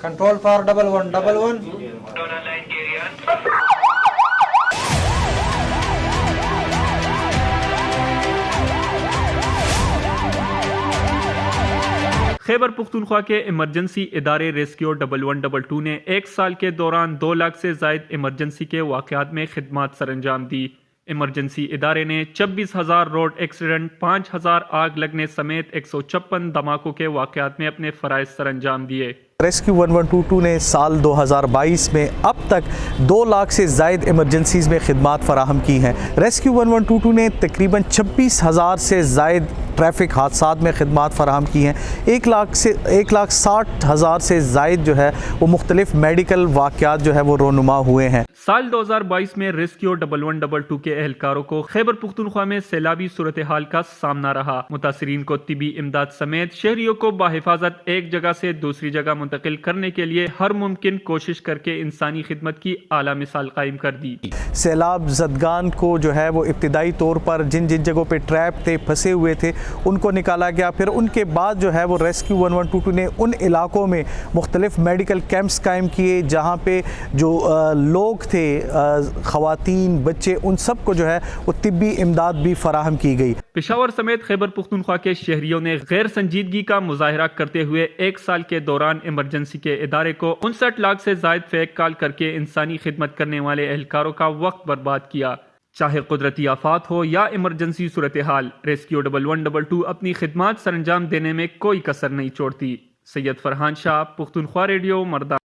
Control for 1111. Khyber Pakhtunkhwa کے emergency ادارے rescue 1122 نے ایک سال کے دوران 2 لاکھ سے زائد ایمرجنسی کے واقعات میں خدمات سر انجام دی۔ ایمرجنسی ادارے نے 26,000 روڈ ایکسیڈنٹ، 5,000 آگ لگنے سمیت 156 دھماکوں کے واقعات میں اپنے فرائض سر انجام دیے۔ ریسکیو 1122 نے سال 2022 میں اب تک 2 لاکھ سے زائد ایمرجنسیز میں خدمات فراہم کی ہیں۔ ریسکیو 1122 نے تقریباً 26,000 سے زائد ٹریفک حادثات میں خدمات فراہم کی ہیں۔ 1,60,000 سے زائد جو ہے وہ مختلف میڈیکل واقعات جو ہے وہ رونما ہوئے ہیں۔ سال 2022 میں ریسکیو 1122 کے اہلکاروں کو خیبر پختونخوا میں سیلابی صورتحال کا سامنا رہا۔ متاثرین کو طبی امداد سمیت شہریوں کو بحفاظت ایک جگہ سے دوسری جگہ منتقل کرنے کے لیے ہر ممکن کوشش کر کے انسانی خدمت کی اعلیٰ مثال قائم کر دی۔ سیلاب زدگان کو جو ہے وہ ابتدائی طور پر جن جگہوں پہ ٹریپ تھے، پھنسے ہوئے تھے، ان کو نکالا گیا۔ پھر ان کے بعد جو ہے وہ ریسکیو 1122 نے ان علاقوں میں مختلف میڈیکل کیمپس قائم کیے جہاں پہ جو لوگ تھے، خواتین، بچے، ان سب کو جو ہے وہ طبی امداد بھی فراہم کی گئی۔ پشاور سمیت خیبر پختونخوا کے شہریوں نے غیر سنجیدگی کا مظاہرہ کرتے ہوئے ایک سال کے دوران ایمرجنسی کے ادارے کو 59 لاکھ سے زائد فیک کال کر کے انسانی خدمت کرنے والے اہلکاروں کا وقت برباد کیا۔ چاہے قدرتی آفات ہو یا ایمرجنسی صورتحال، ریسکیو 1122 اپنی خدمات سر انجام دینے میں کوئی کسر نہیں چھوڑتی۔ سید فرحان شاہ، پختونخوا ریڈیو، مردان۔